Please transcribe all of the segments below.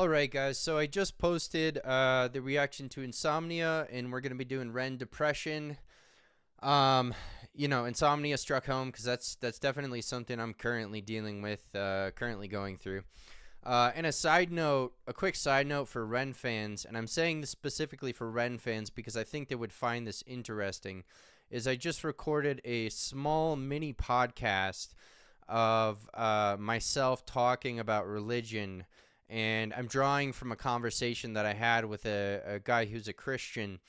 All right, guys. So I just posted the reaction to Insomnia, and we're gonna be doing Ren Depression. Um, Insomnia struck home because that's definitely something I'm currently dealing with, currently going through. And a quick side note for Ren fans, and I'm saying this specifically for Ren fans because I think they would find this interesting, is I just recorded a small mini podcast of myself talking about religion, and I'm drawing from a conversation that I had with a guy who's a Christian.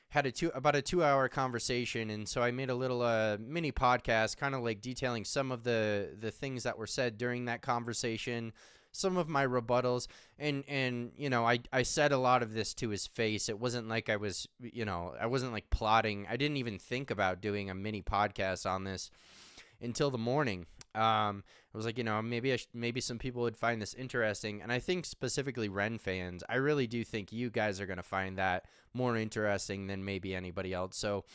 Had about a 2 hour conversation, and so I made a little mini podcast, kind of like detailing some of the things that were said during that conversation, some of my rebuttals, and I said a lot of this to his face. It wasn't like I wasn't like plotting. I didn't even think about doing a mini podcast on this until the morning. I was like, maybe some people would find this interesting, and I think specifically Ren fans, I really do think you guys are gonna find that more interesting than maybe anybody else. So,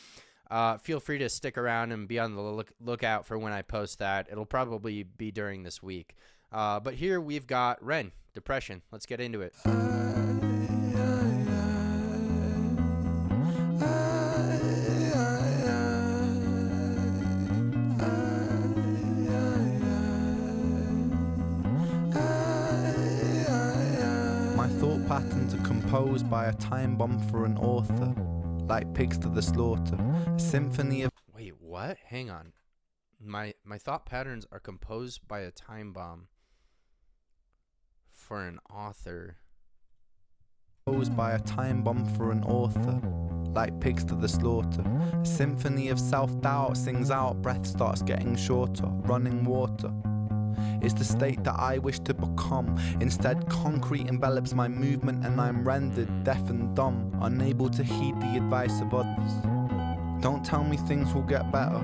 feel free to stick around and be on the lookout for when I post that. It'll probably be during this week. But here we've got Ren Depression. Let's get into it. My thought patterns are composed by a time bomb for an author, like pigs to the slaughter, a symphony of... Wait, what? Hang on. My thought patterns are composed by a time bomb for an author. Composed by a time bomb for an author, like pigs to the slaughter, a symphony of self-doubt sings out, breath starts getting shorter, running water. It's the state that I wish to become. Instead, concrete envelops my movement and I'm rendered deaf and dumb, unable to heed the advice of others. Don't tell me things will get better,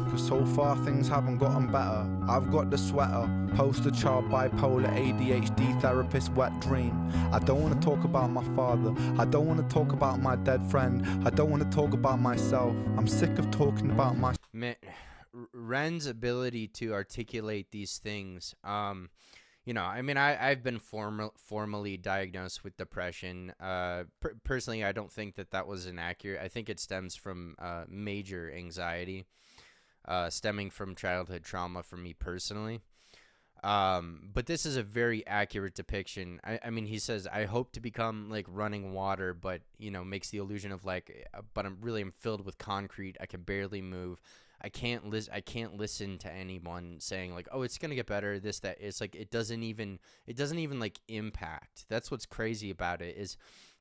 cause so far things haven't gotten better. I've got the sweater, poster child, bipolar, ADHD, therapist, wet dream. I don't want to talk about my father, I don't want to talk about my dead friend, I don't want to talk about myself. I'm sick of talking about my... Ren's ability to articulate these things, I've been formally diagnosed with depression. Personally, I don't think that was inaccurate. I think it stems from major anxiety, stemming from childhood trauma for me personally. But this is a very accurate depiction. He says, I hope to become like running water, but, makes the illusion of like, but I'm filled with concrete. I can barely move. I can't listen to anyone saying like, oh, it's going to get better. This, that. It's like, it doesn't even like impact. That's what's crazy about it, is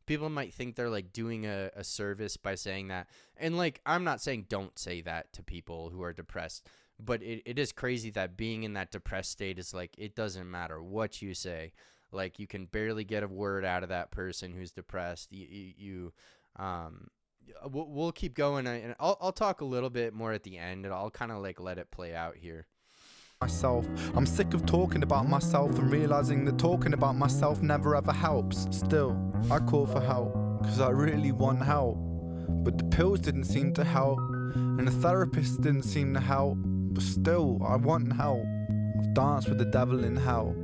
people might think they're like doing a service by saying that. And like, I'm not saying don't say that to people who are depressed, but it is crazy that being in that depressed state is like, it doesn't matter what you say. Like, you can barely get a word out of that person who's depressed. We'll keep going, and I'll talk a little bit more at the end, and I'll kind of like let it play out here. Myself. I'm sick of talking about myself and realizing that talking about myself never ever helps. Still, I call for help, cause I really want help. But the pills didn't seem to help, and the therapist didn't seem to help. But still, I want help. I've danced with the devil in hell.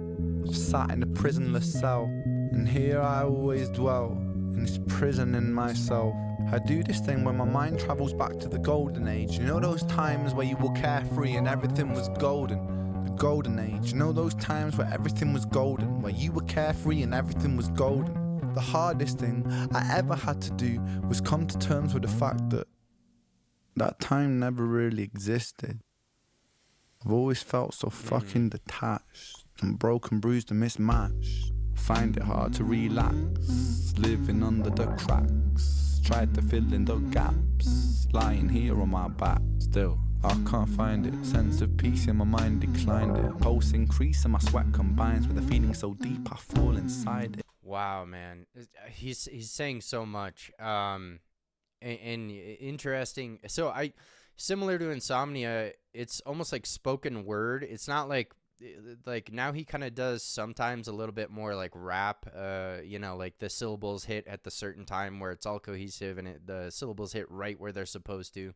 I've sat in a prisonless cell, and here I always dwell, in this prison in myself. I do this thing where my mind travels back to the golden age. You know those times where you were carefree and everything was golden? The golden age. You know those times where everything was golden, where you were carefree and everything was golden? The hardest thing I ever had to do was come to terms with the fact that that time never really existed. I've always felt so fucking detached and broken, bruised and mismatched. Find it hard to relax, living under the cracks. Tried to fill in the gaps, lying here on my back. Still, I can't find it. Sense of peace in my mind declined it. Pulse increase and my sweat combines with a feeling so deep I fall inside it. Wow, man, he's saying so much. And interesting. So similar to Insomnia, it's almost like spoken word. It's not like now he kind of does sometimes a little bit more like rap, like the syllables hit at the certain time where it's all cohesive, and the syllables hit right where they're supposed to.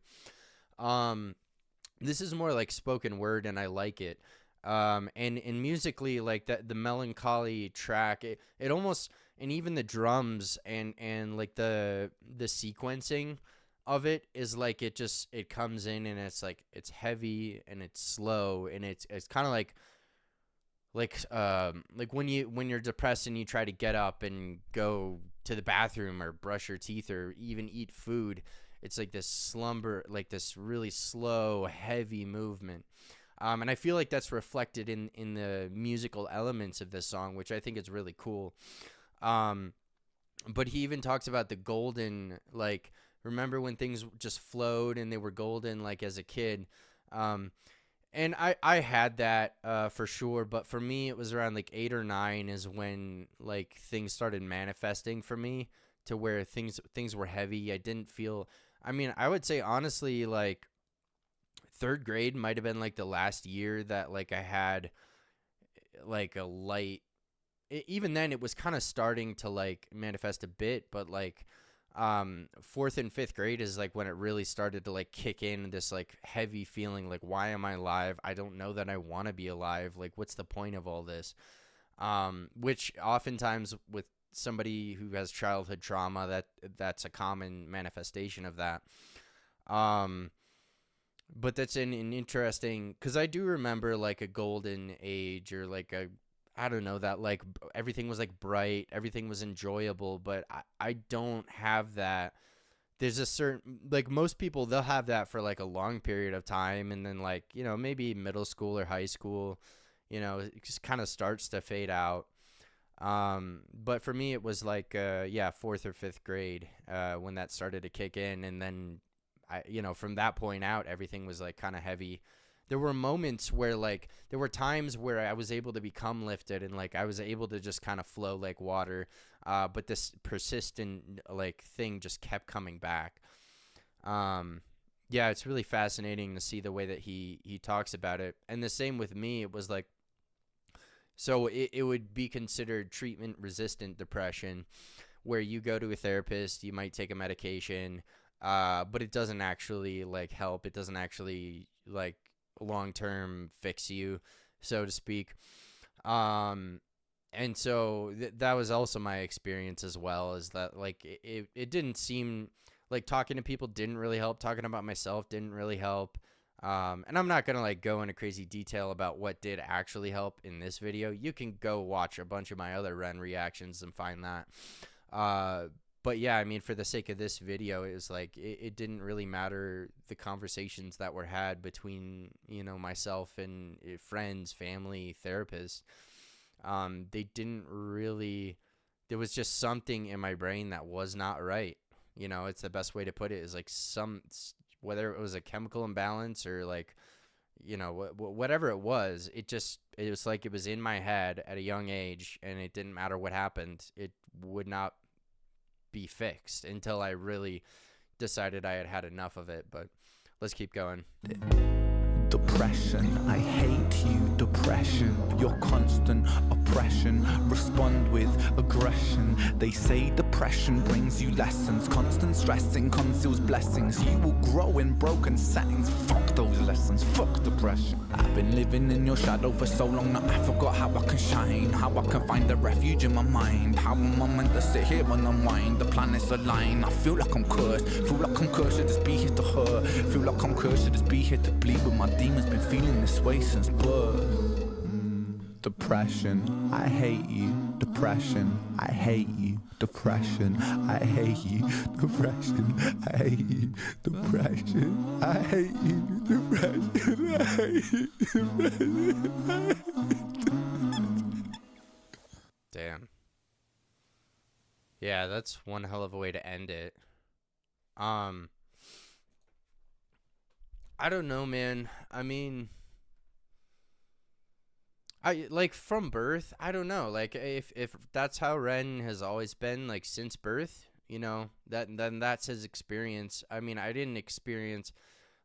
This is more like spoken word, and I like it. And musically, like that, the melancholy track, it almost, and even the drums and like the sequencing of it is like, it comes in and it's like, it's heavy and it's slow and it's kind of like when you're depressed and you try to get up and go to the bathroom or brush your teeth or even eat food. It's like this slumber, like this really slow, heavy movement. And I feel like that's reflected in the musical elements of this song, which I think is really cool. Um, but he even talks about the golden, like, remember when things just flowed and they were golden, like as a kid. Um, and I had that for sure, but for me it was around like 8 or 9 is when like things started manifesting for me, to where things were heavy. I didn't feel. I mean, I would say honestly, like third grade might have been like the last year that like I had like a light. Even then, it was kind of starting to like manifest a bit, but like fourth and fifth grade is like when it really started to like kick in, this like heavy feeling, like, why am I alive? I don't know that I want to be alive. Like, what's the point of all this? Which oftentimes with somebody who has childhood trauma, that's a common manifestation of that. um but that's an interesting, because I do remember like a golden age, or like a, I don't know, that like everything was like bright, everything was enjoyable, but I don't have that. There's a certain, like, most people, they'll have that for like a long period of time, and then like, maybe middle school or high school, it just kind of starts to fade out. But for me it was like yeah, fourth or fifth grade when that started to kick in, and then from that point out, everything was like kind of heavy. There were moments where like there were times where I was able to become lifted, and like I was able to just kind of flow like water. But this persistent like thing just kept coming back. Yeah, it's really fascinating to see the way that he talks about it. And the same with me. It was like, so it would be considered treatment resistant depression, where you go to a therapist, you might take a medication, but it doesn't actually like help. It doesn't actually like long term fix you, so to speak. Um, and so that was also my experience as well. Is that like it didn't seem like talking to people didn't really help. Talking about myself didn't really help. And I'm not gonna like go into crazy detail about what did actually help in this video. You can go watch a bunch of my other Ren reactions and find that. Uh, but yeah, I mean, for the sake of this video, it was like it didn't really matter the conversations that were had between myself and friends, family, therapists. They didn't really. There was just something in my brain that was not right. It's the best way to put it, is like whether it was a chemical imbalance or like whatever it was. It was like it was in my head at a young age, and it didn't matter what happened. It would not be fixed until I really decided I had had enough of it. But let's keep going. Depression, I hate you, depression, your constant oppression, respond with aggression. They say depression brings you lessons, constant stressing conceals blessings. You will grow in broken settings, fuck those lessons, fuck depression. I've been living in your shadow for so long that I forgot how I can shine, how I can find a refuge in my mind, how am I meant to sit here and unwind? The planets align, I feel like I'm cursed, feel like I'm cursed to just be here to hurt, feel like I'm cursed to just be here to bleed, but my demons been feeling this way since birth. Depression, I hate you. Depression, I hate you. Depression, I hate you. Depression, I hate you. Depression, I hate you. Depression, I hate you. Depression, I hate you. Damn. Yeah, that's one hell of a way to end it. I don't know, man. I mean, I like from birth, I don't know. Like if that's how Ren has always been, like since birth, then that's his experience. I mean, I didn't experience,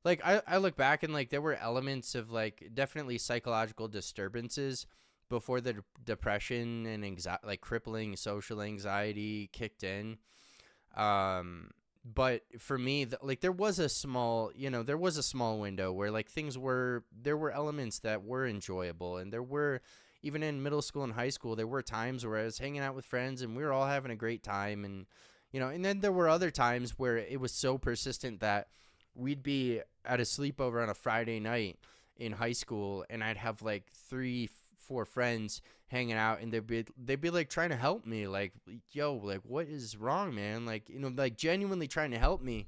like, I look back and like there were elements of like definitely psychological disturbances before the depression and anxiety, like crippling social anxiety kicked in. Um but for me, like there was a small, there was a small window where like there were elements that were enjoyable, and there were, even in middle school and high school, there were times where I was hanging out with friends and we were all having a great time. And, and then there were other times where it was so persistent that we'd be at a sleepover on a Friday night in high school, and I'd have like three, four friends hanging out, and they'd be like trying to help me, like, yo, like, what is wrong, man? Like, like genuinely trying to help me,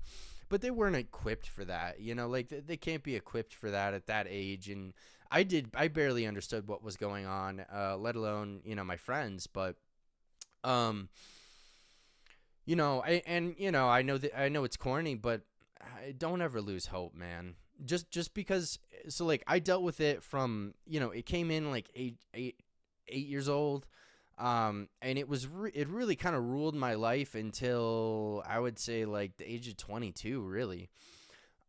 but they weren't equipped for that. Like they can't be equipped for that at that age. And I barely understood what was going on, let alone, my friends. But I know it's corny, but I don't ever lose hope, man. Just because, so like I dealt with it from, it came in like 8 years old. And it really kind of ruled my life until I would say like the age of 22, really.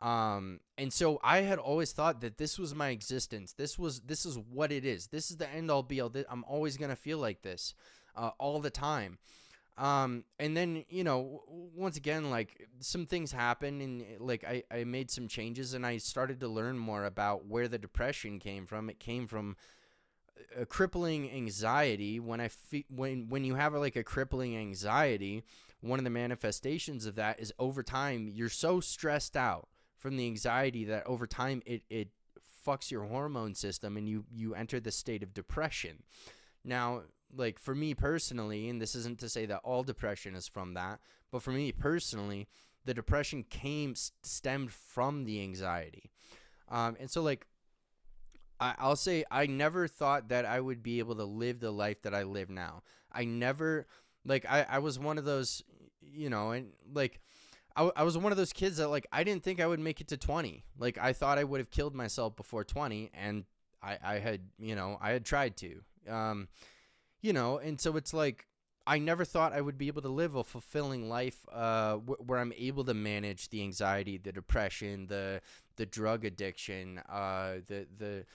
And so I had always thought that this was my existence. This is what it is. This is the end all be all. I'm always going to feel like this, all the time. And then, once again, like some things happened, and like I made some changes, and I started to learn more about where the depression came from. It came from a crippling anxiety. When you have like a crippling anxiety, one of the manifestations of that is over time, you're so stressed out from the anxiety that over time it fucks your hormone system, and you enter the state of depression. Now, like for me personally, and this isn't to say that all depression is from that, but for me personally, the depression stemmed from the anxiety. And so like I'll say I never thought that I would be able to live the life that I live now. I never, like, I was one of those, and like I was one of those kids that like I didn't think I would make it to 20. Like I thought I would have killed myself before 20, and I had, I had tried to. And so it's like I never thought I would be able to live a fulfilling life where I'm able to manage the anxiety, the depression, the drug addiction, the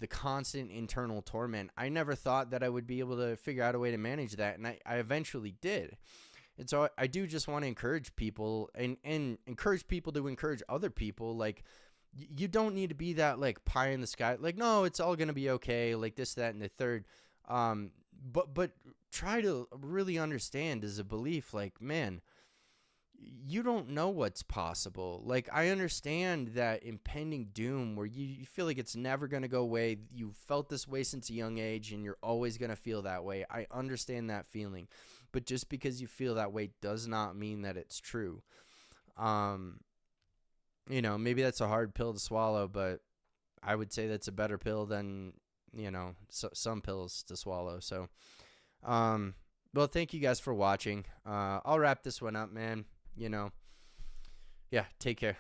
constant internal torment. I never thought that I would be able to figure out a way to manage that, and I eventually did. And so I do just want to encourage people, and encourage people to encourage other people. Like, you don't need to be that like pie in the sky, like, no, it's all gonna be okay, like this, that, and the third. But try to really understand as a belief, like, man, you don't know what's possible. Like, I understand that impending doom where you feel like it's never going to go away. You felt this way since a young age, and you're always going to feel that way. I understand that feeling. But just because you feel that way does not mean that it's true. Maybe that's a hard pill to swallow, but I would say that's a better pill than, some pills to swallow. So, well, thank you guys for watching. I'll wrap this one up, man. Yeah, take care.